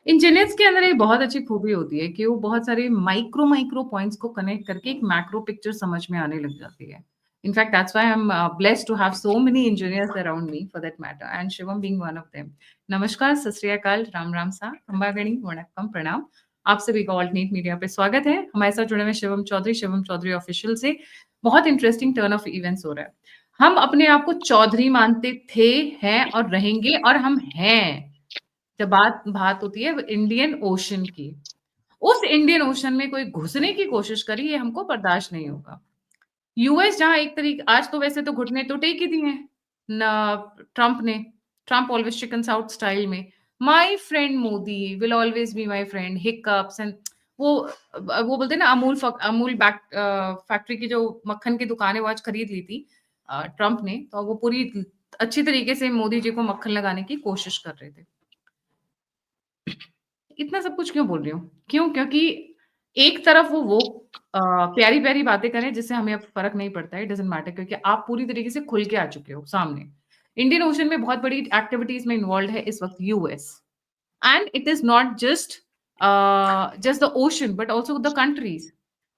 Engineers के अंदर एक बहुत अच्छी खूबी होती है कि वो बहुत सारे माइक्रो माइक्रो पॉइंट्स को कनेक्ट करके एक मैक्रो पिक्चर समझ में आने लग जाती है। In fact that's why I am blessed to have so many engineers around me for that matter and Shivam being one of them. नमस्कार, सत श्री अकाल, राम राम सा, खंबागणी, वणक्कम, प्रणाम। आप सभी का ऑल्टरनेट मीडिया पे स्वागत है। हमारे साथ जुड़े हुए शिवम चौधरी ऑफिशियल से बहुत इंटरेस्टिंग टर्न ऑफ इवेंट्स हो रहा है। हम अपने आप को चौधरी मानते थे, हैं और रहेंगे, और हम हैं। जब बात बात होती है इंडियन ओशन की, उस इंडियन ओशन में कोई घुसने की कोशिश करी, ये हमको बर्दाश्त नहीं होगा। यूएस जहां एक तरीके, आज तो वैसे तो घुटने तो टेक ही दिए हैं ना ट्रंप ने। Trump always chicken out style में, my friend Modi will always be my friend, hiccups and वो बोलते हैं ना, अमूल फैक्ट्री की जो मक्खन की दुकान है वो आज खरीद ली थी ट्रंप ने, तो वो पूरी अच्छी तरीके से मोदी जी को मक्खन लगाने की कोशिश कर रहे थे। इतना सब कुछ क्यों बोल रही हूँ? क्यों? क्योंकि एक तरफ वो प्यारी-प्यारी बातें करें जिससे हमें अब फ़र्क नहीं पड़ता है, इट डज़न्ट मैटर, क्योंकि आप पूरी तरीके से खुल के आ चुके हो सामने। इंडियन ओशन में बहुत बड़ी एक्टिविटीज़ में इन्वॉल्व्ड है इस वक़्त US, and it is not just the ocean but also the countries.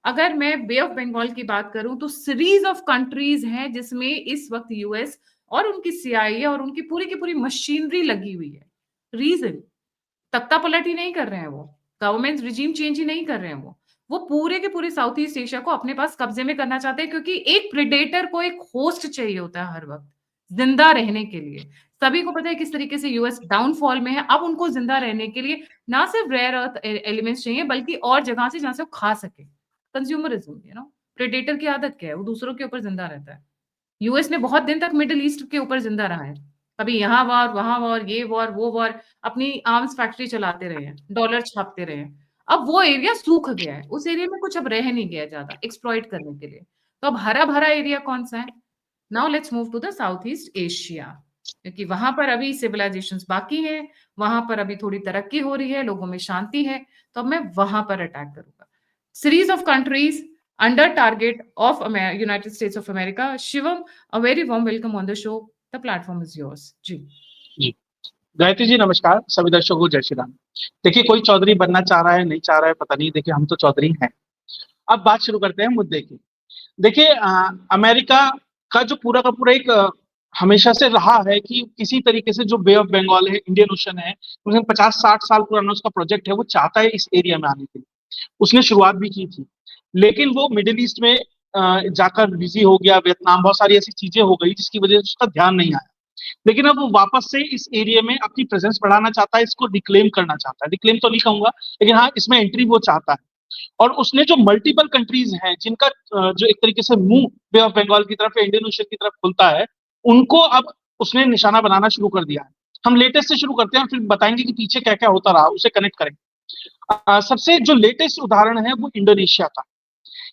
अगर मैं बे ऑफ बंगाल की बात करूँ तो सीरीज़ ऑफ कंट्रीज़ हैं जिसमें इस वक़्त यूएस और उनकी सीआईए और उनकी पूरी की पूरी मशीनरी लगी हुई है। रीज़न, तख्तापलट ही नहीं कर रहे हैं वो, गवर्नमेंट रिजीम चेंज ही नहीं कर रहे हैं वो पूरे के पूरे साउथ ईस्ट एशिया को अपने पास कब्जे में करना चाहते हैं, क्योंकि एक प्रेडेटर को एक होस्ट चाहिए होता है हर वक़्त, ज़िंदा रहने के लिए। सभी को पता है किस तरीके से यूएस डाउनफॉल में है, अब उनको ज़िंदा रहने के लिए ना सिर्फ रेयर अर्थ एलिमेंट्स चाहिए, बल्कि और जगह से जहाँ से वो खा सके। कंज्यूमरिज़्म, प्रेडेटर की आदत क्या है? वो दूसरों के ऊपर ज़िंदा रहता है। यूएस ने बहुत दिन तक मिडल ईस्ट के ऊपर जिंदा रहा है। कभी यहाँ वॉर, वहाँ वॉर, ये वॉर, वो वॉर, अपनी आर्म्स फैक्ट्री चलाते रहे हैं, डॉलर छापते रहे हैं। अब वो एरिया सूख गया है, उस एरिया में कुछ अब रह नहीं गया ज्यादा एक्सप्लॉइट करने के लिए। तो अब हरा भरा एरिया कौन सा है? Now let's move to the south east Asia, क्योंकि वहां पर अभी सिविलाइजेशंस बाकी हैं, वहां पर अभी थोड़ी तरक्की हो रही है, लोगों में शांति है। तो अब मैं वहां पर अटैक करूंगा। Series of countries under target of United States of America. Shivam, a very warm welcome on the show. The platform is yours. जी। जी गायत्री जी नमस्कार, सभी दर्शकों को जय श्री राम। देखिए, कोई चौधरी बनना चाह रहा है नहीं चाह रहा है पता नहीं, देखिए हम तो चौधरी हैं। अब बात शुरू करते हैं मुद्दे की। देखिए, अमेरिका का जो पूरा का पूरा एक हमेशा से रहा है कि किसी तरीके से जो बे ऑफ बंगाल है, इंडियन ओशन है, 50-60 साल पुराना उसका प्रोजेक्ट है, वो चाहता है इस एरिया में आने के लिए। उसने शुरुआत भी की थी, लेकिन वो मिडिल ईस्ट में जाकर बिजी हो गया, वियतनाम, बहुत सारी ऐसी चीजें हो गई जिसकी वजह से उसका ध्यान नहीं आया। लेकिन अब वो वापस से इस एरिया में अपनी प्रेजेंस बढ़ाना चाहता है, इसको रिक्लेम करना चाहता है। रिक्लेम तो नहीं कहूंगा, लेकिन हाँ, इसमें एंट्री वो चाहता है। और उसने जो मल्टीपल कंट्रीज हैं जिनका जो एक तरीके से मुंह बे ऑफ बंगाल की तरफ, इंडियन ओशन की तरफ खुलता है, उनको अब उसने निशाना बनाना शुरू कर दिया है। हम लेटेस्ट से शुरू करते हैं, फिर बताएंगे कि पीछे क्या क्या होता रहा, उसे कनेक्ट करेंगे। सबसे जो लेटेस्ट उदाहरण है वो इंडोनेशिया का।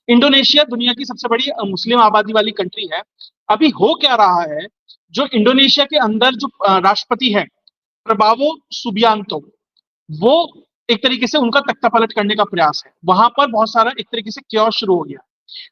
इंडोनेशिया दुनिया की सबसे बड़ी मुस्लिम आबादी वाली कंट्री है। अभी हो क्या रहा है, जो इंडोनेशिया के अंदर जो राष्ट्रपति है, प्रबावो सुबियांतो, वो एक तरीके से उनका तख्ता पलट करने का प्रयास है। वहां पर बहुत सारा एक तरीके से क्योस शुरू हो गया।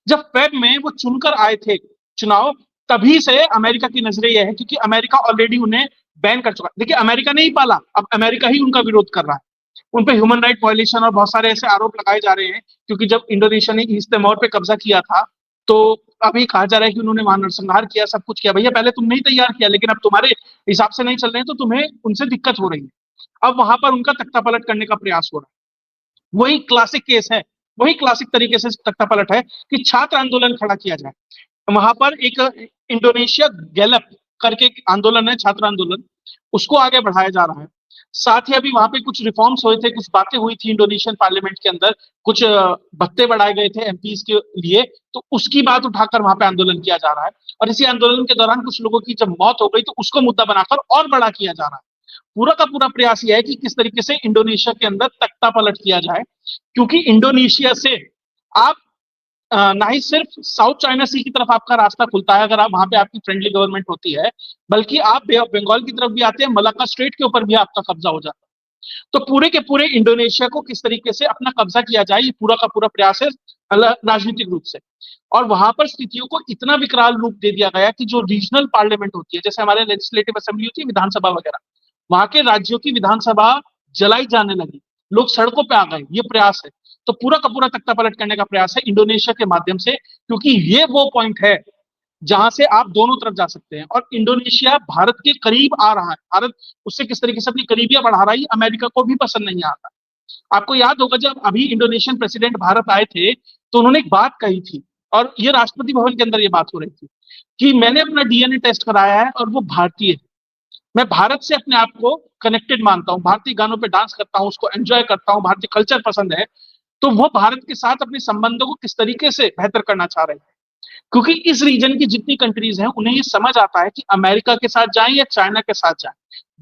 जब फेब में वो चुनकर आए थे चुनाव, तभी से अमेरिका की नजरें यह है, क्योंकि अमेरिका ऑलरेडी उन्हें बैन कर चुका। देखिए, अमेरिका नहीं पाला, अब अमेरिका ही उनका विरोध कर रहा है। उन पे ह्यूमन राइट वायलेशन और बहुत सारे ऐसे आरोप लगाए जा रहे हैं, क्योंकि जब इंडोनेशिया ने ईस्ट तिमोर पे कब्जा किया था, तो अभी कहा जा रहा है कि उन्होंने वहां नरसंहार किया, सब कुछ किया। भैया, पहले तुमने ही तैयार किया, लेकिन अब तुम्हारे हिसाब से नहीं चल रहे हैं, तो तुम्हें उनसे दिक्कत हो रही है। अब वहां पर उनका तख्ता पलट करने का प्रयास हो रहा है। वही क्लासिक केस है, वही क्लासिक तरीके से तख्ता पलट है कि छात्र आंदोलन खड़ा किया जाए। वहां पर एक इंडोनेशिया गैलप करके एक आंदोलन है, छात्र आंदोलन, उसको आगे बढ़ाया जा रहा है। साथ ही अभी वहां पे कुछ रिफॉर्म्स हुए थे, कुछ बातें हुई थी इंडोनेशियन पार्लियामेंट के अंदर, कुछ भत्ते बढ़ाए गए थे एमपीज के लिए, तो उसकी बात उठाकर वहां पे आंदोलन किया जा रहा है। और इसी आंदोलन के दौरान कुछ लोगों की जब मौत हो गई, तो उसको मुद्दा बनाकर और बड़ा किया जा रहा है। पूरा का पूरा प्रयास यह है कि किस तरीके से इंडोनेशिया के अंदर तख्ता पलट किया जाए, क्योंकि इंडोनेशिया से आप ना ही सिर्फ साउथ चाइना सी की तरफ आपका रास्ता खुलता है, अगर आप वहां पे आपकी फ्रेंडली गवर्नमेंट होती है, बल्कि आप बे ऑफ बंगाल की तरफ भी आते हैं, मलाक्का स्ट्रेट के ऊपर भी आपका कब्जा हो जाता है। तो पूरे के पूरे इंडोनेशिया को किस तरीके से अपना कब्जा किया जाए, ये पूरा का पूरा प्रयास है राजनीतिक रूप से। और वहां पर स्थितियों को इतना विकराल रूप दे दिया गया कि जो रीजनल पार्लियामेंट होती है, जैसे हमारे लेजिस्लेटिव असेंबली होती है, विधानसभा वगैरह, वहां के राज्यों की विधानसभा जलाई जाने लगी, लोग सड़कों पे आ गए, ये प्रयास है। तो पूरा का पूरा तख्ता पलट करने का प्रयास है इंडोनेशिया के माध्यम से, क्योंकि ये वो पॉइंट है जहां से आप दोनों तरफ जा सकते हैं। और इंडोनेशिया भारत के करीब आ रहा है, भारत उससे किस तरीके से अपनी करीबियां बढ़ा रहा है, अमेरिका को भी पसंद नहीं आता। आपको याद होगा जब अभी इंडोनेशियन प्रेसिडेंट भारत आए थे, तो उन्होंने एक बात कही थी, और ये राष्ट्रपति भवन के अंदर ये बात हो रही थी कि मैंने अपना डीएनए टेस्ट कराया है और वो भारतीय है, मैं भारत से अपने आप को कनेक्टेड मानता हूँ, भारतीय गानों पे डांस करता हूँ, उसको एंजॉय करता हूँ, भारतीय कल्चर पसंद है। तो वो भारत के साथ अपने संबंधों को किस तरीके से बेहतर करना चाह रहे हैं, क्योंकि इस रीजन की जितनी कंट्रीज हैं उन्हें ये समझ आता है कि अमेरिका के साथ जाएं या चाइना के साथ जाएं,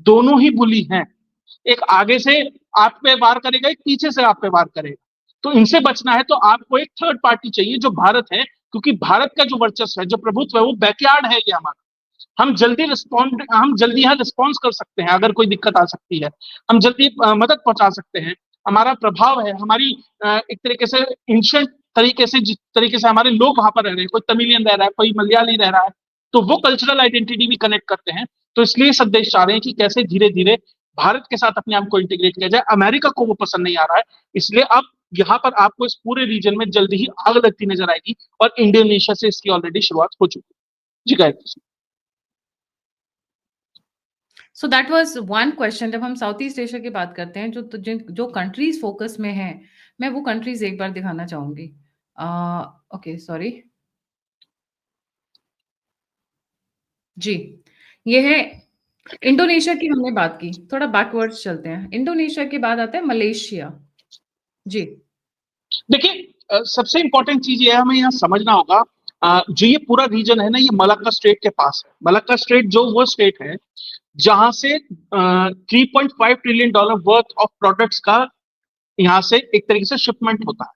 दोनों ही बुली हैं। एक आगे से आप पे वार करेगा, एक पीछे से आप पे वार करेगा। तो इनसे बचना है तो आपको एक थर्ड पार्टी चाहिए जो भारत है, क्योंकि भारत का जो वर्चस्व है, जो प्रभुत्व है, वो बैकयार्ड है ये हमारा। हम जल्दी यहाँ रिस्पॉन्स कर सकते हैं अगर कोई दिक्कत आ सकती है, हम जल्दी मदद पहुंचा सकते हैं। हमारा प्रभाव है, हमारी एक तरीके से एंशिएंट तरीके से, जिस तरीके से हमारे लोग वहां पर रह रहे हैं, कोई तमिलियन रह रहा है, कोई मलयाली रह रहा है, तो वो कल्चरल आइडेंटिटी भी कनेक्ट करते हैं। तो इसलिए सब देश चाह रहे हैं कि कैसे धीरे धीरे भारत के साथ अपने आप को इंटीग्रेट किया जाए। अमेरिका को वो पसंद नहीं आ रहा है, इसलिए अब यहाँ पर आपको इस पूरे रीजन में जल्दी ही आग लगती नजर आएगी, और इंडोनेशिया से इसकी ऑलरेडी शुरुआत हो चुकी है। जी Gayatri. So that was one question. जब हम साउथ ईस्ट एशिया की बात करते हैं, जो कंट्रीज फोकस में हैं, मैं वो कंट्रीज एक बार दिखाना चाहूंगी। Okay, sorry. जी, ये है इंडोनेशिया की, हमने बात की। थोड़ा बैकवर्ड्स चलते हैं। इंडोनेशिया के बाद आता है मलेशिया। जी। देखिए, सबसे इंपॉर्टेंट चीज ये है, हमें यहाँ समझना होगा, जो ये पूरा रीजन है ना, ये मलक्का स्ट्रेट के पास है। मलक्का स्ट्रेट जो वो स्टेट है जहां से 3.5 trillion dollar worth of products का यहाँ से एक तरीके से शिपमेंट होता है।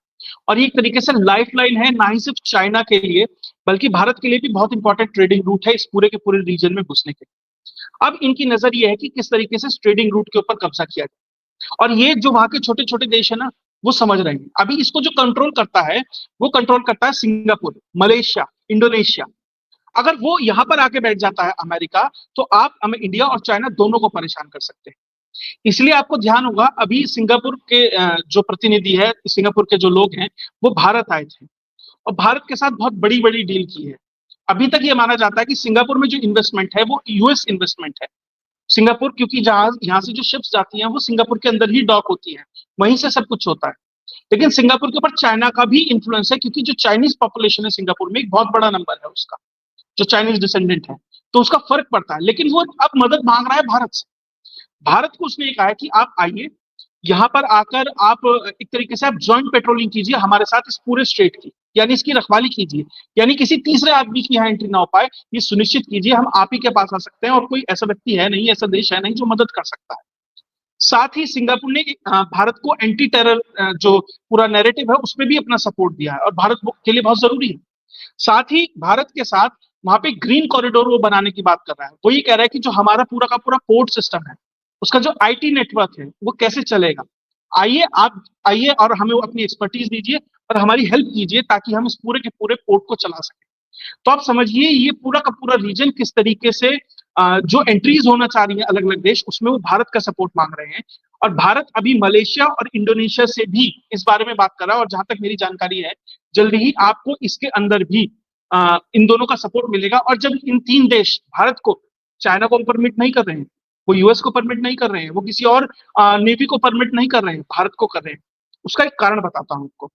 और ये एक तरीके से लाइफ लाइन है, ना ही सिर्फ चाइना के लिए बल्कि भारत के लिए भी बहुत इंपॉर्टेंट ट्रेडिंग रूट है इस पूरे के पूरे रीजन में घुसने के लिए। अब इनकी नजर ये है कि किस तरीके से ट्रेडिंग रूट के ऊपर कब्जा किया जाए, और ये जो वहां के छोटे छोटे देश है ना, वो समझ रहे हैं। अभी इसको जो कंट्रोल करता है, वो कंट्रोल करता है सिंगापुर, मलेशिया, इंडोनेशिया। अगर वो यहां पर आके बैठ जाता है अमेरिका, तो आप हमें इंडिया और चाइना दोनों को परेशान कर सकते हैं। इसलिए आपको ध्यान होगा, अभी सिंगापुर के जो प्रतिनिधि है, सिंगापुर के जो लोग हैं, वो भारत आए थे और भारत के साथ बहुत बड़ी बड़ी डील की है। अभी तक ये माना जाता है कि सिंगापुर में जो इन्वेस्टमेंट है वो यूएस इन्वेस्टमेंट है। सिंगापुर, क्योंकि जहां यहाँ से जो शिप्स जाती हैं वो सिंगापुर के अंदर ही डॉक होती हैं, वहीं से सब कुछ होता है। लेकिन सिंगापुर के ऊपर चाइना का भी इंफ्लुएंस है, क्योंकि जो चाइनीज पॉपुलेशन है सिंगापुर में, एक बहुत बड़ा नंबर है उसका, जो चाइनीज डिसेंडेंट है। तो उसका फर्क पड़ता है, लेकिन वो अब मदद मांग रहा है भारत से। भारत को उसने कहा है कि आप आइए, यहाँ पर आकर आप एक तरीके से आप ज्वाइंट पेट्रोलिंग कीजिए हमारे साथ इस पूरे स्टेट की, यानी इसकी रखवाली कीजिए, यानी किसी तीसरे आदमी की यहाँ एंट्री ना हो पाए, ये सुनिश्चित कीजिए। हम आप ही के पास आ सकते हैं और कोई ऐसा व्यक्ति है नहीं, ऐसा देश है नहीं जो मदद कर सकता है। साथ ही सिंगापुर ने भारत को एंटी टेरर जो पूरा नैरेटिव है उसमें भी अपना सपोर्ट दिया है, और भारत के लिए बहुत जरूरी है। साथ ही भारत के साथ वहां पे ग्रीन कॉरिडोर वो बनाने की बात कर रहा है। वो ये कह रहा है कि जो हमारा पूरा का पूरा पोर्ट सिस्टम है, उसका जो आईटी नेटवर्क है वो कैसे चलेगा। आइए, आप आइए और हमें अपनी एक्सपर्टीज दीजिए और हमारी हेल्प कीजिए, ताकि हम इस पूरे के पूरे पोर्ट को चला सकें। तो आप समझिए ये पूरा का पूरा रीजन किस तरीके से जो एंट्रीज होना चाह रही है अलग अलग देश, उसमें वो भारत का सपोर्ट मांग रहे हैं। और भारत अभी मलेशिया और इंडोनेशिया से भी इस बारे में बात कर रहा है, और जहां तक मेरी जानकारी है, जल्दी ही आपको इसके अंदर भी इन दोनों का सपोर्ट मिलेगा। और जब इन तीन देश भारत को, चाइना को परमिट नहीं कर रहे हैं, वो यूएस को परमिट नहीं कर रहे हैं, वो किसी और नेवी को परमिट नहीं कर रहे हैं, भारत को कर रहे हैं। उसका एक कारण बताता हूं आपको।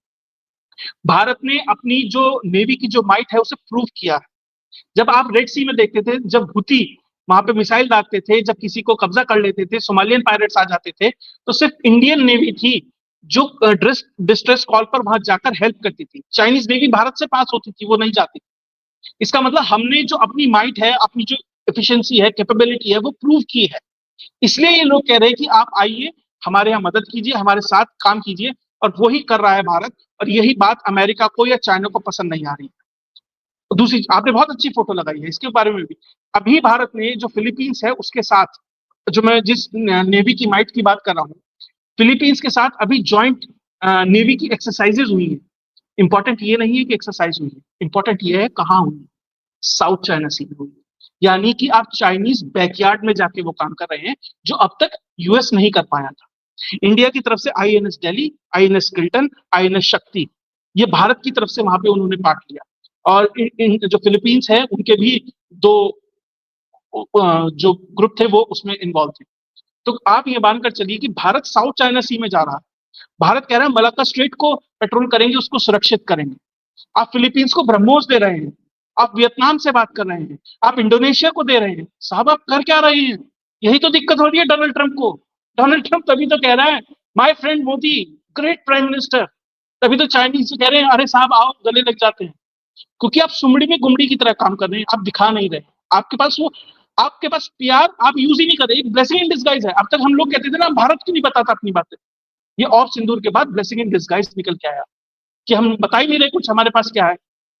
भारत ने अपनी जो नेवी की जो माइट है उसे प्रूव किया है। जब आप रेड सी में देखते थे, जब हुती वहां पे मिसाइल दागते थे, जब किसी को कब्जा कर लेते थे, सोमालियन पायरेट्स आ जाते थे, तो सिर्फ इंडियन नेवी थी जो डिस्ट्रेस कॉल पर वहां जाकर हेल्प करती थी। चाइनीज नेवी भारत से पास होती थी, वो नहीं जाती। इसका मतलब हमने जो अपनी माइट है, अपनी जो एफिशिएंसी है, कैपेबिलिटी है, वो प्रूव की है। इसलिए ये लोग कह रहे हैं कि आप आइए, हमारे यहाँ मदद कीजिए, हमारे साथ काम कीजिए, और वही कर रहा है भारत। और यही बात अमेरिका को या चाइना को पसंद नहीं आ रही है। दूसरी, आपने बहुत अच्छी फोटो लगाई है इसके बारे में भी। अभी भारत ने जो फिलीपींस है उसके साथ, जो मैं जिस नेवी की माइट की बात कर रहा हूँ, फिलीपींस के साथ अभी ज्वाइंट नेवी की एक्सरसाइजेज हुई है। इंपॉर्टेंट ये नहीं है कि एक्सरसाइज हुई है, इंपॉर्टेंट ये है कहाँ हुई है। साउथ चाइना सी में हुई है। यानी कि आप चाइनीज बैकयार्ड में जाके वो काम कर रहे हैं, जो अब तक यूएस नहीं कर पाया था। इंडिया की तरफ से INS Delhi, INS Kiltan, INS शक्ति, ये भारत की तरफ से वहां पे उन्होंने पार्ट लिया। और जो फिलीपींस है उनके भी दो जो ग्रुप थे वो उसमें इन्वॉल्व थे। तो आप ये मानकर चलिए कि भारत साउथ चाइना सी में जा रहा है। भारत कह रहा है मलाक्का स्ट्रेट को पेट्रोल करेंगे, उसको सुरक्षित करेंगे। आप फिलीपींस को ब्रह्मोस दे रहे हैं, आप वियतनाम से बात कर रहे हैं, आप इंडोनेशिया को दे रहे हैं। साहब आप कर क्या रहे हैं? यही तो दिक्कत हो रही है डोनाल्ड ट्रंप को। डोनाल्ड ट्रंप तभी तो कह रहा है my friend Modi great prime minister. तभी तो चाइनीज कह रहे हैं अरे साहब आओ गले लग जाते हैं। क्योंकि आप सुमड़ी में गुमड़ी की तरह काम कर रहे हैं, आप दिखा नहीं रहे। आपके पास वो आपके पास पीआर आप यूज ही नहीं कर रहे। ब्लेसिंग इन डिस्गाइज है। अब तक हम लोग कहते थे ना भारत क्यों नहीं बताता अपनी बातें। ये ऑफ सिंदूर के बाद ब्लेसिंग इन डिस्गाइज निकल के आया कि हम बता ही नहीं रहे कुछ हमारे पास क्या है।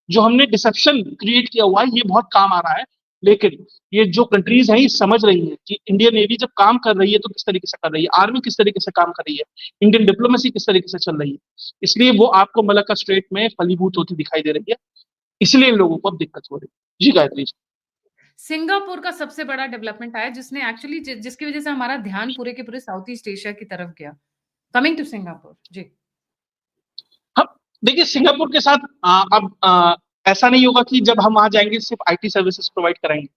जो हमने डिसेप्शन क्रिएट किया हुआ है ये बहुत काम आ रहा है। लेकिन ये जो कंट्रीज हैं ये समझ रही हैं कि इंडियन नेवी जब काम कर रही है तो किस तरीके से कर रही है, आर्मी किस तरीके से काम कर रही है, इंडियन डिप्लोमेसी किस तरीके से चल रही है। इसलिए वो आपको मलक्का स्ट्रेट में फलीभूत होती दिखाई दे रही है। इसलिए इन लोगों को अब दिक्कत हो रही है। जी गायत्री जी। सिंगापुर का सबसे बड़ा डेवलपमेंट आया जिसने एक्चुअली जिसकी वजह से हमारा ध्यान पूरे के पूरे साउथ ईस्ट एशिया की तरफ गया। कमिंग टू सिंगापुर जी। हम देखिए सिंगापुर के साथ अब ऐसा नहीं होगा कि जब हम वहां जाएंगे सिर्फ आईटी सर्विसेज प्रोवाइड कराएंगे,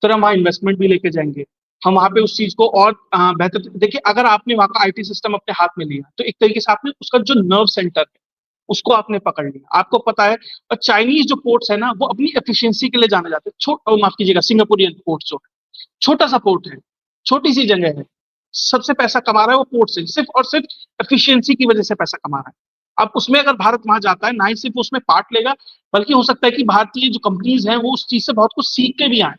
तो हम वहाँ इन्वेस्टमेंट भी लेके जाएंगे। हम वहां पे उस चीज को और बेहतर देखिए। अगर आपने वहां का आईटी सिस्टम अपने हाथ में लिया तो एक तरीके से आपने उसका जो नर्व सेंटर है उसको आपने पकड़ लिया। आपको पता है। और चाइनीज जो पोर्ट्स है ना वो अपनी एफिशिएंसी के लिए जाने जाते हैं। माफ कीजिएगा, सिंगापुरियन पोर्ट जो छोटा सा पोर्ट है, छोटी सी जगह है, सबसे पैसा कमा रहा है वो पोर्ट से, सिर्फ और सिर्फ एफिशिएंसी की वजह से पैसा कमा रहा है। अब उसमें अगर भारत वहां जाता है ना ही सिर्फ उसमें पार्ट लेगा, बल्कि हो सकता है कि भारतीय जो कंपनीज हैं वो उस चीज से बहुत कुछ सीख के भी आए।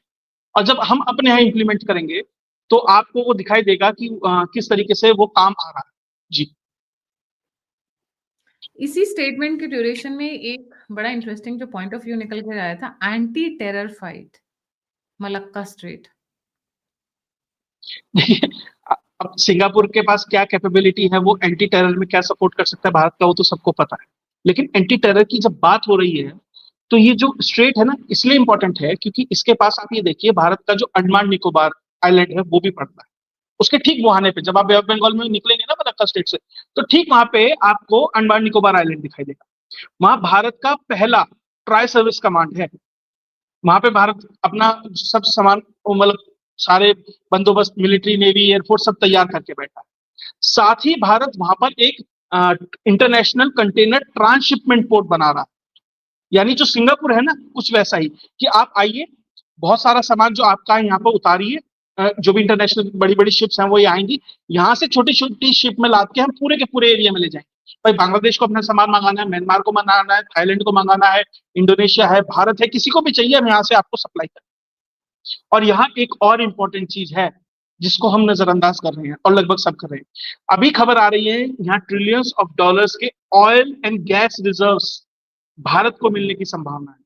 और जब हम अपने यहाँ इंप्लीमेंट करेंगे तो आपको वो दिखाई देगा कि किस तरीके से वो काम आ रहा है। जी। इसी स्टेटमेंट के ड्यूरेशन में एक बड़ा इंटरेस्टिंग जो पॉइंट ऑफ व्यू निकल के आया था, anti terror fight Malacca strait. अब सिंगापुर के पास क्या कैपेबिलिटी है, वो एंटी टेरर में क्या सपोर्ट कर सकता है भारत का, वो तो सबको पता है। लेकिन एंटी टेरर की जब बात हो रही है तो ये जो स्ट्रेट है ना इसलिए इंपॉर्टेंट है क्योंकि इसके पास आप ये देखिए भारत का जो अंडमान निकोबार आइलैंड है वो भी पड़ता है। उसके ठीक मुहाने पे जब आप बे ऑफ बंगाल में निकलेंगे ना मलक्का स्टेट से, तो ठीक वहां पे आपको अंडमान निकोबार आइलैंड दिखाई देगा। वहां भारत का पहला ट्राई सर्विस कमांड है। वहां पे भारत अपना सब सामान मतलब सारे बंदोबस्त मिलिट्री नेवी एयरफोर्स सब तैयार करके बैठा है। साथ ही भारत वहां पर एक इंटरनेशनल कंटेनर ट्रांसशिपमेंट पोर्ट बना रहा है। यानी जो सिंगापुर है ना कुछ वैसा ही कि आप आइए, बहुत सारा सामान जो आपका है यहाँ पर उतारिए। जो भी इंटरनेशनल बड़ी बड़ी शिप्स हैं वो ये आएंगी। यहाँ से छोटी छोटी शिप में लाद के हम पूरे के पूरे एरिया में ले जाएंगे। भाई बांग्लादेश को अपना सामान मंगाना है, म्यांमार को मंगाना है, थाईलैंड को मंगाना है, इंडोनेशिया है, भारत है, किसी को भी चाहिए हम यहाँ से आपको सप्लाई करें। और यहाँ एक और इम्पोर्टेंट चीज है जिसको हम नजरअंदाज कर रहे हैं और लगभग सब कर रहे हैं। अभी खबर आ रही है यहाँ ट्रिलियंस ऑफ डॉलर्स के oil and gas reserves Bharat को मिलने की संभावना है।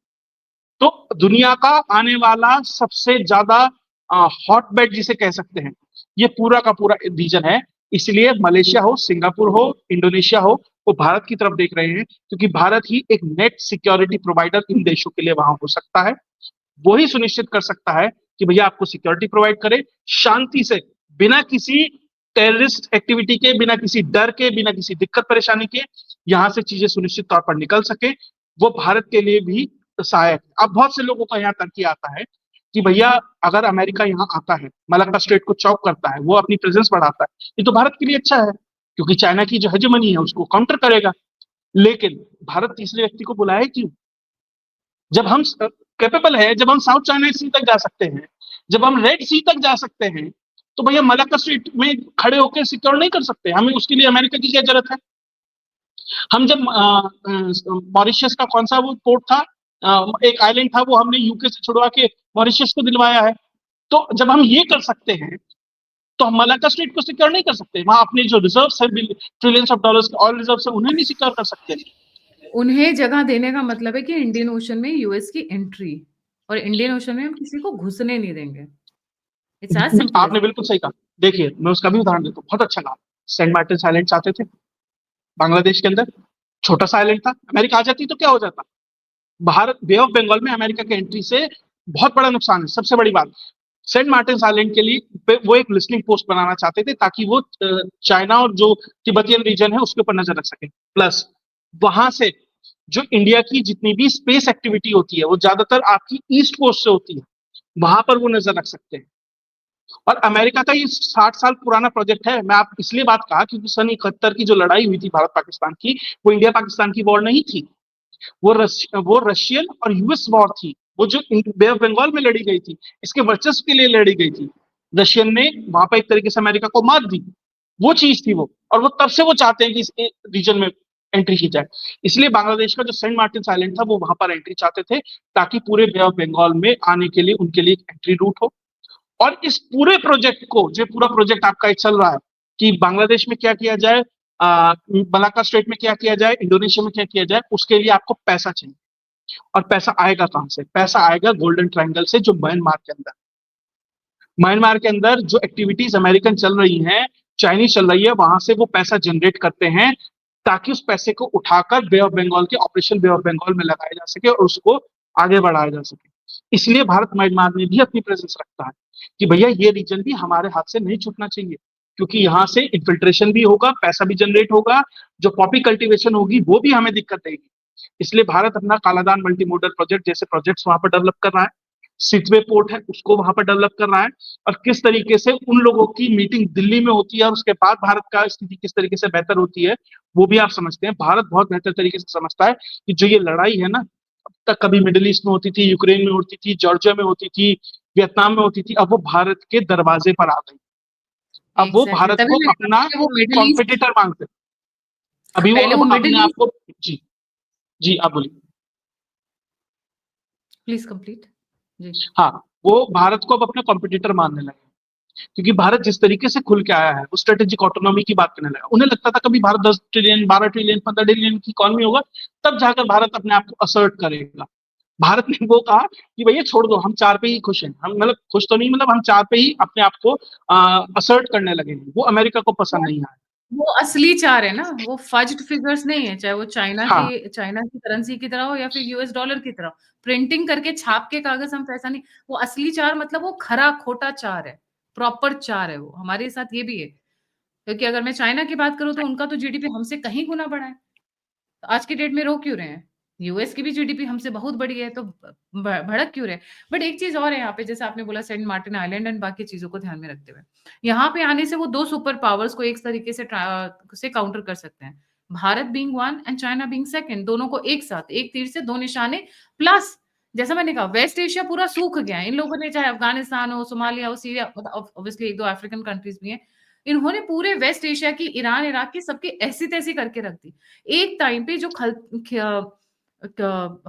तो दुनिया का आने वाला सबसे ज्यादा हॉटबेड जिसे कह सकते हैं ये पूरा का पूरा रीजन है। इसलिए मलेशिया हो, सिंगापुर हो, इंडोनेशिया हो, वो भारत की तरफ देख रहे हैं क्योंकि भारत ही एक नेट सिक्योरिटी प्रोवाइडर इन देशों के लिए वहां हो सकता है। वही सुनिश्चित कर सकता है कि भैया आपको सिक्योरिटी प्रोवाइड करे शांति से, बिना किसी टेररिस्ट एक्टिविटी के, बिना किसी डर के, बिना किसी दिक्कत परेशानी के यहां से चीजें सुनिश्चित तौर पर निकल सके। वो भारत के लिए भी सहायक है। अब बहुत से लोगों का यहाँ तर्क आता है कि भैया अगर अमेरिका यहाँ आता है, मलक्का स्ट्रेट को चौक करता है, वो अपनी प्रेजेंस बढ़ाता है, ये तो भारत के लिए अच्छा है क्योंकि चाइना की जो हेजेमनी है उसको काउंटर करेगा। लेकिन भारत तीसरे व्यक्ति को बुलाए क्यों? जब हम कैपेबल है, जब हम साउथ चाइना सी तक जा सकते हैं, जब हम रेड सी तक जा सकते हैं, तो भैया मलक्का स्ट्रेट में खड़े होकर सिक्योर नहीं कर सकते? हमें उसके लिए अमेरिका की क्या जरूरत है? हम जब मॉरिशस का कौन सा वो पोर्ट था, एक आइलैंड था, वो हमने यूके से छुड़वा के मॉरिशस को दिलवाया है। तो जब हम ये कर सकते हैं तो हम मलाक्का स्ट्रेट को सिक्योर नहीं कर सकते? वहां अपने जो रिजर्व्स है ट्रिलियंस ऑफ डॉलर्स के ऑयल रिजर्व्स है उन्हें नहीं सिक्योर कर सकते? उन्हें जगह देने का मतलब है कि इंडियन ओशन में यूएस की एंट्री, और इंडियन ओशन में हम किसी को घुसने नहीं देंगे। It's as simple as. आपने बिल्कुल सही कहा। देखिए मैं उसका भी उदाहरण देता हूँ, बहुत अच्छा कहा। सेंट मार्टिन आइलैंड चाहते थे बांग्लादेश के अंदर, छोटा सा आइलैंड था। अमेरिका आ जाती तो क्या हो जाता? भारत बे ऑफ बंगाल में अमेरिका की एंट्री से बहुत बड़ा नुकसान है। सबसे बड़ी बात, सेंट मार्टिन आइलैंड के लिए पे वो एक लिस्निंग पोस्ट बनाना चाहते थे ताकि वो चाइना और जो तिब्बतियन रीजन है उसके ऊपर नजर रख सके। प्लस वहां से जो इंडिया की जितनी भी स्पेस एक्टिविटी होती है वो ज्यादातर आपकी ईस्ट कोस्ट से होती है, वहां पर वो नजर रख सकते हैं। और अमेरिका का ये 60 साल पुराना प्रोजेक्ट है। मैं आप इसलिए बात कहा क्योंकि सन 71 की जो लड़ाई हुई थी भारत पाकिस्तान की, वो इंडिया पाकिस्तान की वॉर नहीं थी, वो रशियन और यूएस वॉर थी। वो जो बे ऑफ बंगाल में लड़ी गई थी, इसके वर्चस्व के लिए लड़ी गई थी। रशियन ने वहां पर एक तरीके से अमेरिका को मार दी, वो चीज थी वो। और वो तब से वो चाहते हैं कि इस रीजन में एंट्री की जाए। इसलिए बांग्लादेश का जो सेंट मार्टिन आइलैंड था वो वहां पर एंट्री चाहते थे, ताकि पूरे बे ऑफ बंगाल में आने के लिए उनके लिए एंट्री रूट हो। और इस पूरे प्रोजेक्ट को, जो पूरा प्रोजेक्ट आपका चल रहा है कि बांग्लादेश में क्या किया जाए, मलाक्का स्ट्रेट में क्या किया जाए, इंडोनेशिया में क्या किया जाए, उसके लिए आपको पैसा चाहिए। और पैसा आएगा कहां से? पैसा आएगा गोल्डन ट्रायंगल से, जो म्यांमार के अंदर जो एक्टिविटीज अमेरिकन चल रही हैं, चाइनीज चल रही है, वहां से वो पैसा जनरेट करते हैं, ताकि उस पैसे को उठाकर बे ऑफ बंगाल के ऑपरेशन बे ऑफ बंगाल में लगाया जा सके और उसको आगे बढ़ाया जा सके। इसलिए भारत म्यांमार में भी अपनी प्रेजेंस रखता है कि भैया ये रीजन भी हमारे हाथ से नहीं छूटना चाहिए, क्योंकि यहाँ से इन्फिल्ट्रेशन भी होगा, पैसा भी जनरेट होगा, जो पॉपी कल्टीवेशन होगी वो भी हमें दिक्कत देगी। इसलिए भारत अपना कालादान मल्टी मोडल प्रोजेक्ट जैसे प्रोजेक्ट्स वहां पर डेवलप कर रहा है, सिटवे पोर्ट है उसको वहां पर डेवलप कर रहा है। और किस तरीके से उन लोगों की मीटिंग दिल्ली में होती है और उसके बाद भारत का स्थिति किस तरीके से बेहतर होती है, वो भी आप समझते हैं। भारत बहुत बेहतर तरीके से समझता है कि जो ये लड़ाई है ना, अब तक कभी मिडिल ईस्ट में होती थी, यूक्रेन में होती थी, जॉर्जिया में होती थी, वियतनाम में होती थी, अब वो भारत के दरवाजे पर आ गई। अब वो एग्जैक्टली, भारत तभी को मैंने कहा अपना पहले वो मिडिल ईस्ट, कॉम्पिटिटर मांगते हैं। हाँ अभी वो पहले वो अब अपने मिडिल आप ईस्ट। को। जी। जी आप बोलिए। Please complete. जी। हाँ, वो भारत को अब अपना कॉम्पिटिटर मानने लगे, क्योंकि भारत जिस तरीके से खुल के आया है, वो स्ट्रेटेजिक ऑटोनॉमी की बात करने लगा। उन्हें लगता था कभी भारत 10 ट्रिलियन, 12 ट्रिलियन, 15 ट्रिलियन की इकॉनमी होगा, तब जाकर भारत अपने आप को असर्ट करेगा। भारत ने वो कहा कि भैया छोड़ दो, हम चार पे ही खुश हैं, हम मतलब खुश तो नहीं, मतलब हम चार पे ही अपने आप को असर्ट करने लगे हैं। वो अमेरिका को पसंद नहीं आया। वो असली चार है ना, वो फज्ड फिगर्स नहीं है, चाहे वो हाँ। चाइना की करेंसी की तरह हो या फिर यूएस डॉलर की तरह प्रिंटिंग करके छाप के कागज हम पैसा नहीं। वो असली चार मतलब वो खरा खोटा चार है, प्रॉपर चार है। वो हमारे साथ ये भी है, क्योंकि अगर मैं चाइना की बात करूं तो उनका तो जीडीपी हमसे कहीं गुना बड़ा है। तो आज की डेट में रो क्यों रहे हैं? यूएस की भी जीडीपी हमसे बहुत बड़ी है, तो भड़क क्यों रहे हैं? बट एक चीज और है यहाँ पे, जैसे आपने बोला सेंट मार्टिन आइलैंड एंड बाकी चीजों को ध्यान में रखते हुए, यहाँ पे आने से वो दो सुपर पावर्स को एक तरीके से काउंटर कर सकते हैं। Bharat being one and China being second, दोनों को एक साथ, एक तीर से दो निशाने। प्लस जैसा मैंने कहा, वेस्ट एशिया पूरा सूख गया है। इन लोगों ने, चाहे अफगानिस्तान हो, सोमालिया हो, सीरिया, मतलब ऑब्वियसली एक दो अफ्रीकन कंट्रीज भी हैं, इन्होंने पूरे वेस्ट एशिया की, ईरान, इराक की, सबकी ऐसी तैसी करके रख दी। एक टाइम पे जो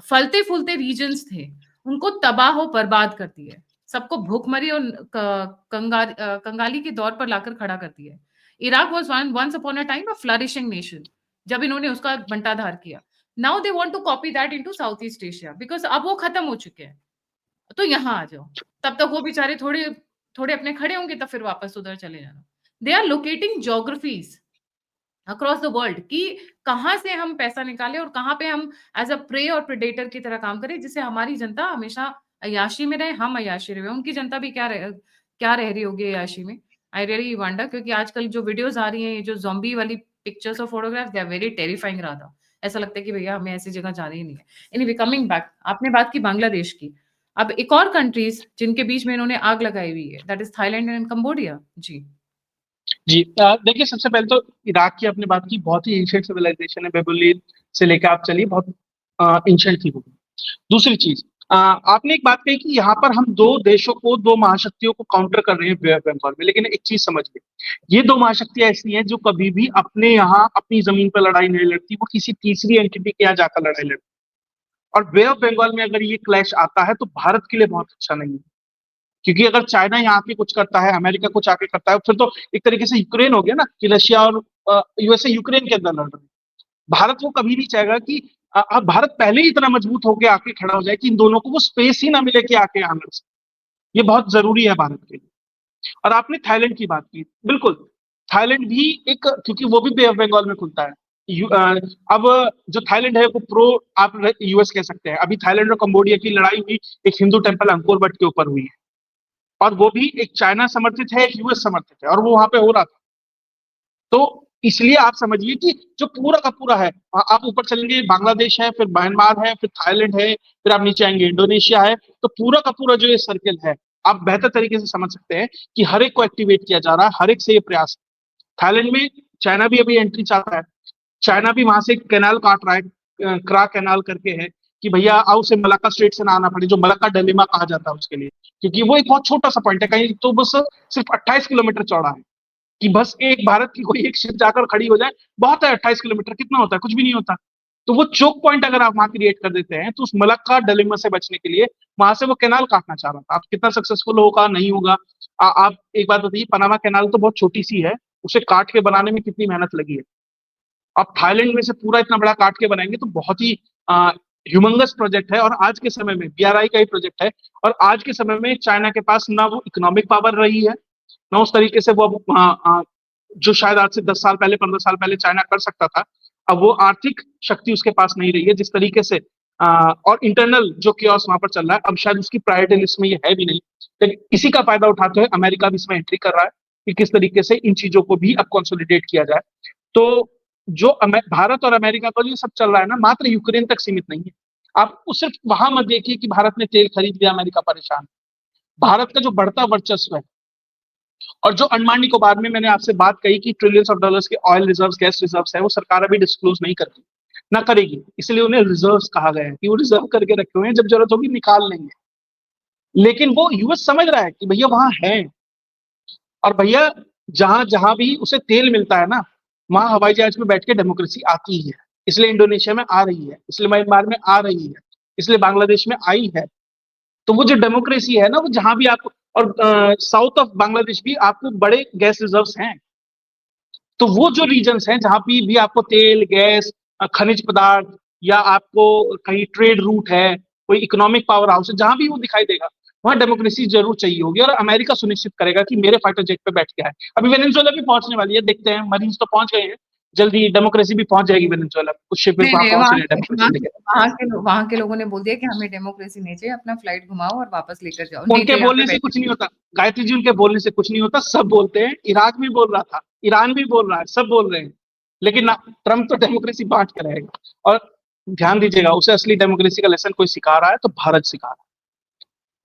फलते फूलते रीजन्स थे, उनको तबाह बर्बाद कर दिया है। सबको भूखमरी और कंगाली के दौर पर लाकर खड़ा कर दिया है। Iraq was once upon a time a flourishing nation, जब इन्होंने उसका बंटाधार किया। Now they want to copy that into south east Asia, because अब वो खत्म हो चुके हैं। तो यहाँ आ जाओ, तब तक वो बेचारे थोड़े थोड़े अपने खड़े होंगे, तब फिर वापस उधर चले जाना। They are locating geographies across the world कि कहाँ से हम पैसा निकालें और कहाँ पे हम एज अ प्रे और प्रेडेटर की तरह काम करें, जिससे हमारी जनता हमेशा अय्याशी में रहे, हम अय्याशी रहे। उनकी जनता भी क्या रह रही होगी अय्याशी में। आई रियली वंडर, क्योंकि आजकल जो वीडियोस आ रही हैं, ये जो ज़ॉम्बी वाली पिक्चर्स और photograph, they are very terrifying Radha. ऐसा लगता है कि भैया हमें ऐसी जगह जाना ही नहीं है। एनीवे, कमिंग बैक, आपने बात की बांग्लादेश की। अब एक और कंट्रीज जिनके बीच में इन्होंने आग लगाई हुई है, that is Thailand and Cambodia. जी। जी देखिए, सबसे पहले तो इराक की आपने बात की, बहुत ही एंशियंट सिविलाइजेशन है, बेबीलोनियन से लेकर आप चलिए, बहुत एंशियंट थी वो। दूसरी चीज, आपने एक बात कही कि यहाँ पर हम दो देशों को, दो महाशक्तियों को काउंटर कर रहे हैं बे ऑफ बंगाल में, लेकिन एक चीज समझिए, ये दो महाशक्तियां ऐसी हैं जो कभी भी अपने यहाँ अपनी जमीन पर लड़ाई नहीं लड़ती, वो किसी तीसरी एंटिटी के यहाँ जाकर लड़ाई लड़ती। और बे ऑफ बंगाल में अगर ये क्लैश आता है तो भारत के लिए बहुत अच्छा नहीं है, क्योंकि अगर चाइना यहाँ आके कुछ करता है, अमेरिका कुछ आके करता है, फिर तो एक तरीके से यूक्रेन हो गया ना, कि रशिया और यूएसए यूक्रेन के अंदर लड़ रहे हैं। भारत वो कभी नहीं चाहेगा कि अब भारत पहले ही इतना मजबूत होकर आके खड़ा हो जाए कि इन दोनों को वो स्पेस ही ना मिले कि आके यहाँ लड़ सके। ये बहुत जरूरी है भारत के लिए। और आपने थाईलैंड की बात की, बिल्कुल, थाईलैंड भी एक, क्योंकि वो भी बे ऑफ बंगाल में खुलता है। अब जो थाईलैंड है वो प्रो, आप यूएस कह सकते हैं। अभी थाईलैंड और कंबोडिया की लड़ाई हुई, एक हिंदू टेम्पल अंकोर वट के ऊपर हुई है। और वो भी एक चाइना समर्थित है, एक यूएस समर्थित है, और वो वहां पे हो रहा था। तो इसलिए आप समझिए कि जो पूरा का पूरा है, आप ऊपर चलेंगे बांग्लादेश है, फिर म्यांमार है, फिर थाईलैंड है, फिर आप नीचे आएंगे इंडोनेशिया है, तो पूरा का पूरा जो ये सर्कल है, आप बेहतर तरीके से समझ सकते हैं कि हर एक को एक्टिवेट किया जा रहा है, हर एक से ये प्रयास। थाईलैंड में चाइना भी अभी एंट्री चाहता है। चाइना भी वहां से कैनाल काट रहा है, क्रा कैनाल करके है, कि भैया आओ से मलक्का स्ट्रेट से ना आना पड़े, जो मलक्का डिलेमा कहा जाता है उसके लिए, क्योंकि वो एक बहुत छोटा सा पॉइंट है, कहीं तो बस सिर्फ 28 किलोमीटर चौड़ा है, कि बस एक भारत की कोई एक शिप जाकर खड़ी हो जाए, बहुत है। 28 किलोमीटर कितना होता है, कुछ भी नहीं होता। तो वो चोक पॉइंट अगर आप वहां क्रिएट कर देते हैं, तो उस मलक्का डिलेमा से बचने के लिए वहां से वो कैनाल काटना चाह रहा था। आप कितना सक्सेसफुल होगा नहीं होगा, आप एक बात बताइए, पनामा कैनाल तो बहुत छोटी सी है, उसे काट के बनाने में कितनी मेहनत लगी है। आप थाईलैंड में से पूरा इतना बड़ा काट के बनाएंगे तो बहुत ही ह्यूमंगस प्रोजेक्ट है, और आज के समय में बीआरआई का ही प्रोजेक्ट है। और आज के समय में चाइना के पास ना वो इकोनॉमिक पावर रही है, ना उस तरीके से वो जो शायद आज से 10 साल पहले, 15 साल पहले चाइना कर सकता था, अब वो आर्थिक शक्ति उसके पास नहीं रही है जिस तरीके से। और इंटरनल जो कियोस वहां पर चल रहा है, अब शायद उसकी प्रायोरिटी लिस्ट में ये है भी नहीं, लेकिन इसी का फायदा उठाते हुए अमेरिका भी इसमें एंट्री कर रहा है कि किस तरीके से इन चीजों को भी अब कंसोलिडेट किया जाए। तो जो भारत और अमेरिका का जो सब चल रहा है ना, मात्र यूक्रेन तक सीमित नहीं है। आप सिर्फ वहां मत देखिए कि भारत ने तेल खरीद लिया, अमेरिका परेशान। भारत का जो बढ़ता वर्चस्व है, और जो अंडमान निकोबार में मैंने आपसे बात कही कि ट्रिलियंस ऑफ डॉलर्स के ऑयल रिजर्व्स, गैस रिजर्व्स है, वो सरकार अभी डिस्क्लोज नहीं करती, ना करेगी, इसलिए उन्हें रिजर्व्स कहा गया है कि वो रिजर्व करके रखे हुए हैं, जब जरूरत होगी निकाल लेंगे। लेकिन वो यूएस समझ रहा है कि भैया वहां है, और भैया जहां जहां भी उसे तेल मिलता है ना, वहां हवाई जहाज में बैठ के डेमोक्रेसी आती ही है। इसलिए इंडोनेशिया में आ रही है, इसलिए म्यांमार में आ रही है, इसलिए बांग्लादेश में आई है। तो वो जो डेमोक्रेसी है ना, वो जहां भी आपको, और साउथ ऑफ बांग्लादेश भी आपको बड़े गैस रिजर्व्स हैं। तो वो जो रीजन्स हैं जहां भी आपको तेल, गैस, खनिज पदार्थ, या आपको कहीं ट्रेड रूट है, कोई इकोनॉमिक पावर हाउस है, जहां भी वो दिखाई देगा, वहां डेमोक्रेसी जरूर चाहिए होगी, और अमेरिका सुनिश्चित करेगा कि मेरे फाइटर जेट पे बैठ के आए। अभी वेनेजुएला भी पहुंचने वाली है, देखते हैं, मरीन्स तो पहुंच गए हैं, जल्दी डेमोक्रेसी भी पहुंच जाएगी वेनेजुएला, कुछ शिपें नहीं, वहां नहीं, पहुंच रहे हैं डेमोक्रेसी लेके। वहाँ के लोगों ने बोल दिया कि हमें डेमोक्रेसी नहीं चाहिए, अपना फ्लाइट घुमाओ और वापस लेकर जाओ, नहीं उनके तो यहाँ पे बोलने से बैठे कुछ नहीं होता, गायत्री जी, उनके बोलने से कुछ नहीं होता, सब बोलते हैं। इराक भी बोल रहा था, ईरान भी बोल रहा है, सब बोल रहे हैं, लेकिन ना, ट्रम्प तो डेमोक्रेसी बांट के रहेगा। और ध्यान दीजिएगा, उसे असली डेमोक्रेसी का लेसन कोई सिखा रहा है तो भारत सिखा रहा है।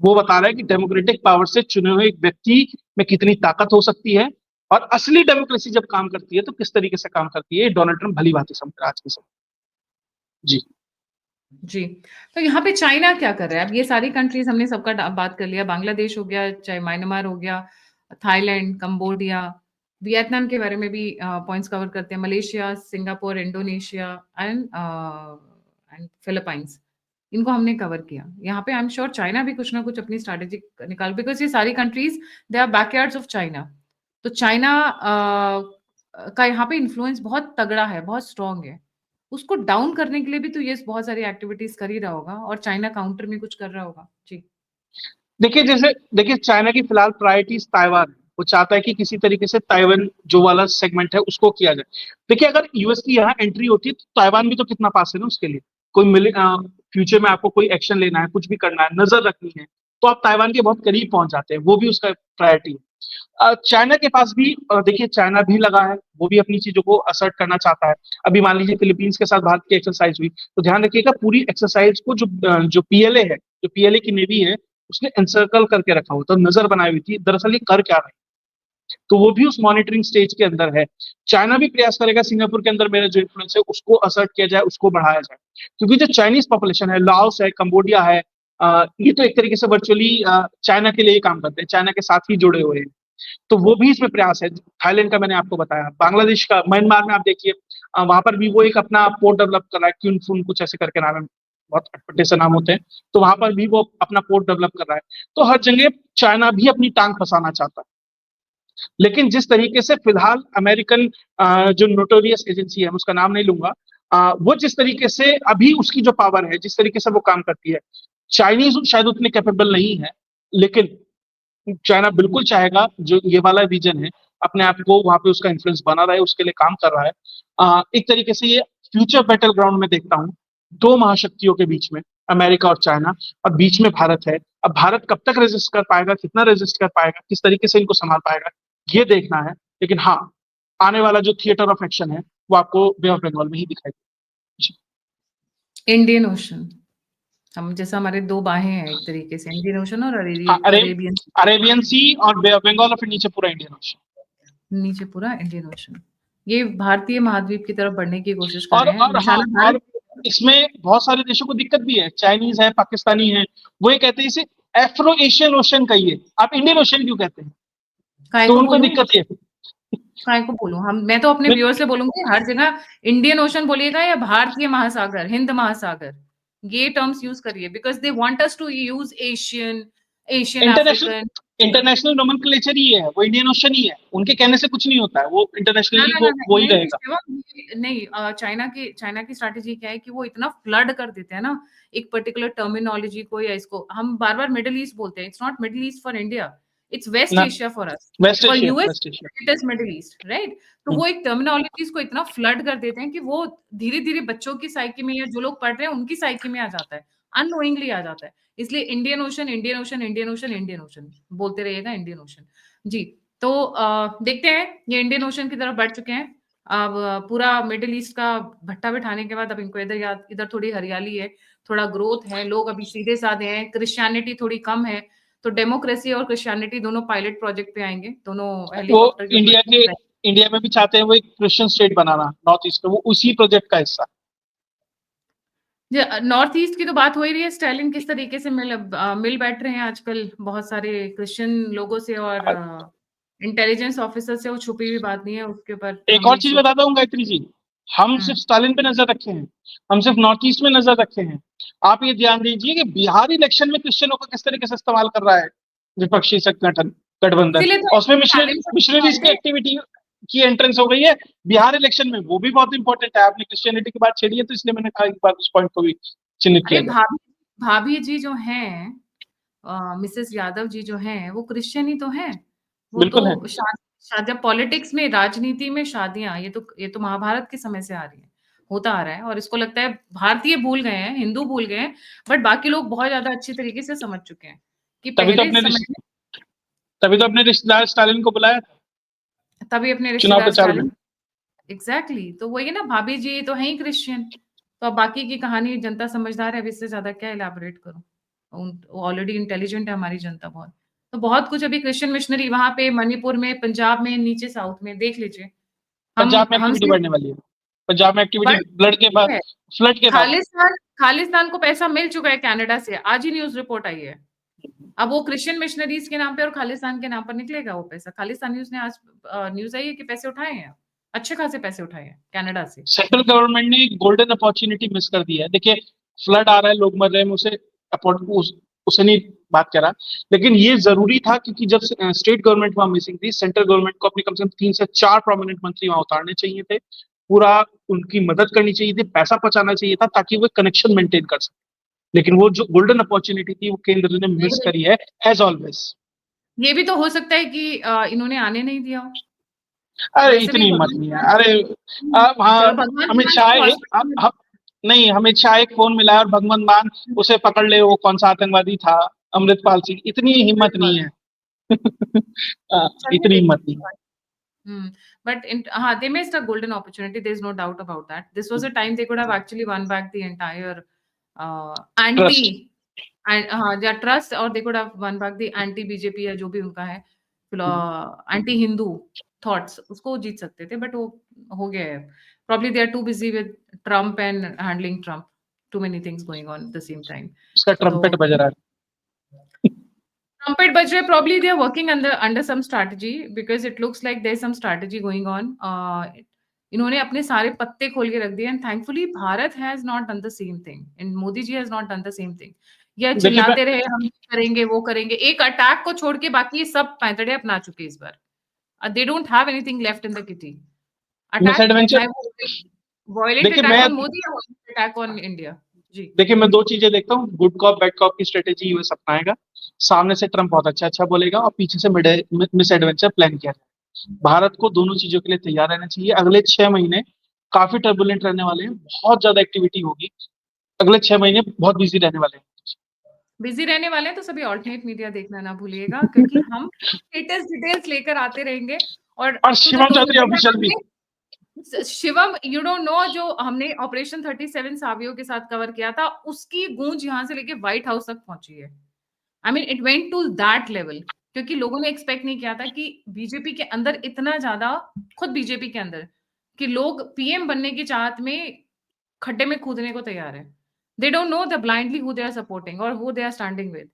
वो बता रहा है कि डेमोक्रेटिक पावर से चुने हुए एक व्यक्ति में कितनी ताकत हो सकती है, और असली डेमोक्रेसी जब काम करती है तो किस तरीके से काम करती है, डोनाल्ड ट्रम्प भली भांति समझ रहा है आज के समय। जी। जी। तो यहाँ पे चाइना क्या कर रहा है? अब ये सारी कंट्रीज़ हमने सबका बात कर लिया, बांग्लादेश हो गया, चाहे म्यांमार हो गया, थाईलैंड, कंबोडिया, वियतनाम के बारे में भी पॉइंट्स कवर करते हैं, Malaysia, Singapore, Indonesia and Philippines. इनको हमने कवर किया। यहाँ पे आई एम श्योर चाइना भी कुछ ना कुछ अपनी स्ट्रैटेजी निकाल, बिकॉज़ ये सारी countries they are backyards of China. तो चाइना का यहाँ पे इन्फ्लुएंस बहुत तगड़ा है, बहुत स्ट्रॉन्ग है। उसको डाउन करने के लिए भी तो ये बहुत सारी एक्टिविटीज़ कर ही रहा होगा, और चाइना काउंटर में कुछ कर रहा होगा। जी। देखिए, जैसे देखिए, चाइना की फिलहाल प्रायोरिटीज ताइवान है। वो चाहता है कि किसी तरीके से ताइवान जो वाला सेगमेंट है उसको किया जाए। देखिए, अगर यूएस की यहाँ एंट्री होती है तो ताइवान भी तो कितना पास है ना उसके लिए। कोई मिले फ्यूचर में आपको कोई एक्शन लेना है, कुछ भी करना है, नजर रखनी है, तो आप ताइवान के बहुत करीब पहुंच जाते हैं, वो भी उसका प्रायोरिटी है। चाइना के पास भी देखिए, चाइना भी लगा है, वो भी अपनी चीजों को असर्ट करना चाहता है। अभी मान लीजिए फिलीपींस के साथ भारत की एक्सरसाइज हुई, तो ध्यान रखिएगा पूरी एक्सरसाइज को जो पीएलए है, जो पीएलए की नेवी है, उसने एनसर्कल करके रखा हुआ था, नजर बनाई हुई थी दरअसल ये कर क्या रहे हैं। तो वो भी उस मॉनिटरिंग स्टेज के अंदर है। चाइना भी प्रयास करेगा सिंगापुर के अंदर मेरा जो इन्फ्लुएंस है उसको असर्ट किया जाए, उसको बढ़ाया जाए, क्योंकि जो चाइनीज पॉपुलेशन है, लाओस है, कंबोडिया है, ये तो एक तरीके से वर्चुअली चाइना के लिए ही काम करते हैं, चाइना के साथ ही जुड़े हुए हैं। तो वो भी इसमें प्रयास है। थाईलैंड का मैंने आपको बताया, बांग्लादेश का, म्यांमार में आप देखिए, वहां पर भी वो एक अपना पोर्ट डेवलप कर रहा है, क्यून फुन कुछ ऐसे करके नाम है, बहुत अटपटे से नाम होते हैं। तो वहां पर भी वो अपना पोर्ट डेवलप कर रहा है। तो हर जगह चाइना भी अपनी टांग फंसाना चाहता है। लेकिन जिस तरीके से फिलहाल अमेरिकन जो नोटोरियस एजेंसी है, उसका नाम नहीं लूंगा, वो जिस तरीके से अभी उसकी जो पावर है, जिस तरीके से वो काम करती है, चाइनीज शायद उतने कैपेबल नहीं है। लेकिन चाइना बिल्कुल चाहेगा जो ये वाला रीजन है, अपने आप को वहां पे उसका इन्फ्लुएंस बना रहा है, उसके लिए काम कर रहा है। एक तरीके से ये फ्यूचर बैटल ग्राउंड में देखता हूँ, दो महाशक्तियों के बीच में, अमेरिका और चाइना, और बीच में भारत है। अब भारत कब तक रेजिस्ट कर पाएगा, कितना रेजिस्ट कर पाएगा, किस तरीके से इनको संभाल पाएगा, ये देखना है। लेकिन हाँ, आने वाला जो थिएटर ऑफ एक्शन है वो आपको बे ऑफ बंगाल में ही दिखाई इंडियन ओशन, हम जैसा हमारे 2 बाहें हैं एक तरीके से, इंडियन ओशन और हाँ, अरेबियन अरेबियन सी और बे ऑफ बंगाल और फिर नीचे पूरा इंडियन ओशन। नीचे पूरा इंडियन ओशन। ये भारतीय महाद्वीप की तरफ बढ़ने की कोशिश कर और रहे हैं। और हाँ, निशाना और भारत इसमें बहुत सारे देशों को दिक्कत भी है, चाइनीज है, पाकिस्तानी है, वो ये कहते हैं इसे एफ्रो एशियन ओशन कहिए, आप इंडियन ओशन क्यों कहते हैं? काय तो को उनको बोलूँ? दिक्कत ये काय को बोलूँ? मैं तो अपने है। व्यूअर से बोलूँगी हर जगह इंडियन ओशन बोलिएगा या भारतीय महासागर, हिंद महासागर, ये टर्म्स यूज़ करिए because they want us to use Asian, Asian African. International nomenclature ही है वो, इंडियन ओशन ही है, उनके कहने से कुछ नहीं होता है, वो ना, इंटरनेशनली ना, ना, वो ना, वो ही नहीं, रहेगा। शिवम, नहीं, चाइना की स्ट्रैटेजी क्या है कि वो इतना फ्लड कर देते हैं ना, एक पर्टिकुलर टर्मिनोलॉजी को या इसको हम बार-बार मिडल ईस्ट बोलते हैं। It's not middle east for India, it's west ना, Asia for us. West for Asia, US west Asia. It is middle east, right? तो वो एक टर्मिनोलॉजीज़ को इतना फ्लड कर देते हैं कि वो धीरे-धीरे बच्चों की साइकी में या जो लोग पढ़ रहे हैं उनकी साइकी में आ जाता है, अननोइंगली आ जाता है। इसलिए Indian ocean, Indian ocean, Indian ocean, Indian ocean बोलते रहिएगा, इंडियन ओशन। जी, तो देखते हैं ये इंडियन ओशन की तरफ बढ़ चुके हैं। अब पूरा मिडल ईस्ट का भट्टा बिठाने के बाद अब इनको इधर थोड़ी हरियाली है, थोड़ा ग्रोथ है, लोग अभी सीधे-साधे हैं, क्रिश्चियनिटी थोड़ी कम है, तो डेमोक्रेसी और क्रिश्चियनिटी दोनों पायलट प्रोजेक्ट पे आएँगे, दोनों वो हेलीकॉप्टर के ऊपर इंडिया में भी चाहते हैं वो एक क्रिश्चियन स्टेट बनाना नॉर्थ ईस्ट में, वो उसी प्रोजेक्ट का हिस्सा। नॉर्थ ईस्ट की तो बात हो ही रही है, स्टालिन किस तरीके से मिल बैठ रहे हैं आजकल बहुत सारे क्रिश्चियन लोगों से और इंटेलिजेंस ऑफिसर से, वो छुपी हुई बात नहीं है, उसके ऊपर एक हम और एक चीज शो। बताता हूँ गायत्री जी, हम हुँ। सिर्फ स्टालिन पे नजर रखे हैं, हम सिर्फ नॉर्थ ईस्ट में नजर रखे हैं। आप ये ध्यान दीजिए कि बिहार इलेक्शन में क्रिश्चियनों को किस तरीके से इस्तेमाल कर रहा है विपक्षी संगठन गठबंधन, इसीलिए तो और उसमें स्टालिन को मिशनरीज की एक्टिविटी की एंट्रेंस हो गई है बिहार इलेक्शन में, वो भी बहुत इंपॉर्टेंट है। आपने क्रिश्चियनिटी की बात छेड़ी है तो इसलिए मैंने कहा एक बार उस पॉइंट को भी चिन्हित अरे किया जाए। भाभी भाभी जी जो हैं, मिसेस यादव जी जो हैं, वो क्रिश्चियन ही तो हैं। वो बिल्कुल है। तो जब पॉलिटिक्स में, राजनीति में शादियाँ, ये तो महाभारत के समय से आ रही है, होता आ रहा है और इसको लगता है भारतीय भूल गए हैं, हिंदू भूल गए हैं, बट बाकी लोग बहुत ज़्यादा अच्छी तरीके से समझ चुके हैं कि तभी तो पहले अपने समय में तभी तो अपने रिश्तेदार स्टालिन को बुलाया था तभी अपने चुनाव रिश्तेदार प्रचार में। स्टालिन। एग्ज़ैक्टली, तो वही है ना, भाभी जी तो हैं ही क्रिश्चियन, तो अब बाकी की कहानी जनता समझदार है, अब इससे ज़्यादा क्या इलैबोरेट करूँ? ऑलरेडी इंटेलिजेंट है हमारी जनता बहुत। तो बहुत कुछ अभी क्रिश्चियन मिशनरी वहाँ पे मणिपुर में, पंजाब में, नीचे साउथ में देख लीजिए। पंजाब में हम एक्टिविटी सिर्फ बढ़ने वाली है, पंजाब में एक्टिविटी बढ़ ब्लड के बाद, है। फ्लड के बाद। खालिस्तान को पैसा मिल चुका है कनाडा से, आज ही न्यूज़ रिपोर्ट आई है। अब वो क्रिश्चियन मिशनरीज़ के नाम पे और खालिस्तान के नाम पर निकलेगा वो पैसा। खालिस्तानीज़ ने आज न्यूज़ आई है कि पैसे उठाए हैं, अच्छे खासे पैसे उठाए हैं कनाडा से। सेंट्रल गवर्नमेंट ने एक गोल्डन अपॉर्चुनिटी मिस कर दी है। देखिए, फ्लड आ रहा है, लोग मर रहे हैं, मैं उसे नहीं बात करा, लेकिन ये जरूरी था क्योंकि जब स्टेट गवर्नमेंट वहां मिसिंग थी, सेंट्रल गवर्नमेंट को अपने कम से कम 3 से 4 प्रोमिनेंट मंत्री वहां उतारने चाहिए थे, पूरा उनकी मदद करनी चाहिए थी, पैसा पहुंचाना चाहिए था ताकि वो कनेक्शन मेंटेन कर सके। लेकिन वो जो गोल्डन अपॉर्चुनिटी थी वो केंद्र ने मिस करी है, एज ऑलवेज। ये भी तो हो सकता है कि इन्होंने आने नहीं दिया हो। अरे वैसे भी इतनी हिम्मत भगवान नहीं है। अरे वहाँ चलो भगवान अमित मान शाह को हम, हॉस्पिटल में हम, नहीं, अमित शाह एक फोन मिला है और भगवंत मान उसे पकड़ ले, वो कौन सा आतंकवादी था, अमृतपाल सिंह, इतनी हिम्मत नहीं है। चलिए इतनी हिम्मत देखते नहीं है। हैं। Hmm. But they missed a golden opportunity. There's no doubt about that. This was a time they could have actually won back the entire trust. anti and their trust, or they could have won back the anti BJP या जो भी उनका है anti Hindu thoughts, उसको जीत सकते थे, but वो हो गया है. Probably they are too busy with Trump and handling Trump. Too many things going on at the same time. उसका ट्रम्पेट So बज रहा है। trumpet baj rahe, probably they are working under some strategy because it looks like there's some strategy going on. इन्होंने अपने सारे पत्ते खोल के रख दिए and thankfully Bharat has not done the same thing and Modi ji has not done the same thing. ये देखिए मैं चिल्लाते रहे हम ये करेंगे वो करेंगे, एक अटैक को छोड़ के बाकी ये सब पैंतड़े अपना चुके इस बार। They don't have anything left in the kitty. Miss attack adventure. चाहे वो वायलेंट देखिए अटैक मैं ऑन मोदी या वायलेंट अटैक ऑन इंडिया। जी। देखिए मैं 2 चीजें देखता हूँ, गुड कॉप बैड कॉप की स्ट्रेटेजी यूएस अपनाएगा, सामने से ट्रम्प बहुत अच्छा अच्छा बोलेगा और पीछे से मिस एडवेंचर प्लान किया जाए। भारत को दोनों चीजों के लिए तैयार रहना चाहिए। अगले 6 महीने काफी टर्बुलेंट रहने वाले हैं, बहुत ज्यादा एक्टिविटी होगी, अगले 6 महीने बहुत बिजी रहने वाले हैं। बिजी रहने वाले हैं तो सभी ऑल्टरनेट मीडिया देखना ना भूलिएगा, क्योंकि हम लेटेस्ट डिटेल्स लेकर आते रहेंगे। और और टू द शिवम चौधरी भैया ऑफिशियल भी। हमने शिवम, यू डोंट नो, जो हमने ऑपरेशन 37 सावियों के साथ कवर किया था, उसकी गूंज यहाँ से लेके व्हाइट हाउस तक पहुंची है। I mean it went to that level, क्योंकि लोगों ने एक्सपेक्ट नहीं किया था कि बीजेपी के अंदर इतना ज्यादा, खुद बीजेपी के अंदर, कि लोग पीएम बनने की चाहत में खड्डे में कूदने को तैयार है। They don't know the blindly who they are supporting और who they are standing with.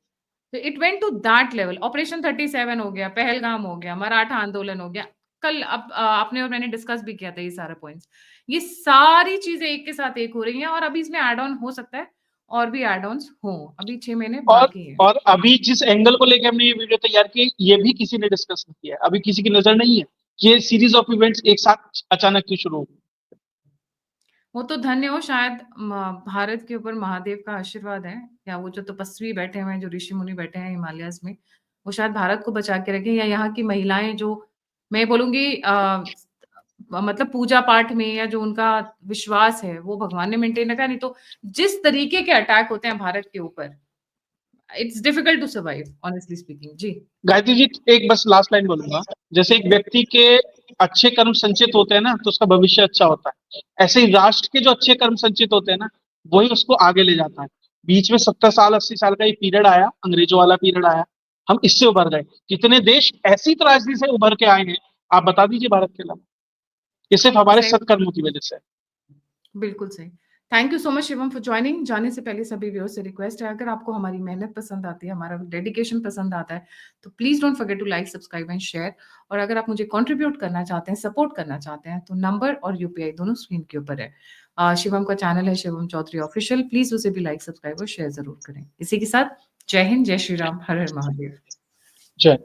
तो it went to that level. Operation 37 हो गया, पहलगाम हो गया, मराठा आंदोलन हो गया। कल आपने और मैंने डिस्कस भी किया था ये सारे पॉइंट्स। ये सारी चीजें एक के साथ एक हो रही हैं, और अभी इसमें एड ऑन हो सकता है, और भी एड ऑन्स हो। अभी 6 महीने और बाकी है। और अभी जिस एंगल को लेकर हमने ये वीडियो तैयार की है, ये भी किसी ने डिस्कस नहीं किया है, अभी किसी की नजर नहीं है कि ये सीरीज ऑफ इवेंट्स एक साथ अचानक क्यों शुरू हो गई। वो तो धन्य हो, शायद भारत के ऊपर महादेव का आशीर्वाद है, या वो जो तपस्वी बैठे हुए हैं, जो ऋषि मुनि बैठे हैं हिमालयस में, वो शायद भारत को बचा के रखें, या यहाँ की महिलाएं जो, मैं बोलूंगी मतलब पूजा पाठ में, या जो उनका विश्वास है वो भगवान ने मेंटेन रखा। नहीं तो जिस तरीके के अटैक होते हैं भारत के ऊपर, it's difficult to survive, honestly speaking. जी। गायत्री जी, एक बस लास्ट लाइन बोलूंगा। जैसे एक व्यक्ति के अच्छे कर्म संचित होते हैं ना, तो उसका भविष्य अच्छा होता है। ऐसे ही राष्ट्र के जो अच्छे कर्म संचित होते हैं ना, वही उसको आगे ले जाता है। बीच में 70 साल 80 साल का ये पीरियड आया, अंग्रेजों वाला पीरियड आया, हम इससे उभर गए। कितने देश ऐसी त्रासदी से उभर के आए हैं, आप बता दीजिए भारत के अलावा। ये सिर्फ हमारे सही, सत्कर्मों की वजह से है। बिल्कुल सही। Thank you so much Shivam for joining. जाने से पहले सभी व्यूअर्स से रिक्वेस्ट है, अगर आपको हमारी मेहनत पसंद आती है, हमारा डेडिकेशन पसंद आता है, तो please don't forget to like, subscribe and share. और अगर आप मुझे कंट्रीब्यूट करना चाहते हैं, सपोर्ट करना चाहते हैं, तो नंबर और यूपीआई दोनों स्क्रीन के ऊपर है। शिवम का चैनल है शिवम चौधरी ऑफिशियल, प्लीज उसे भी लाइक, सब्सक्राइब और शेयर जरूर करें। इसी के साथ जय हिंद, जय श्री राम, हर हर महादेव। जय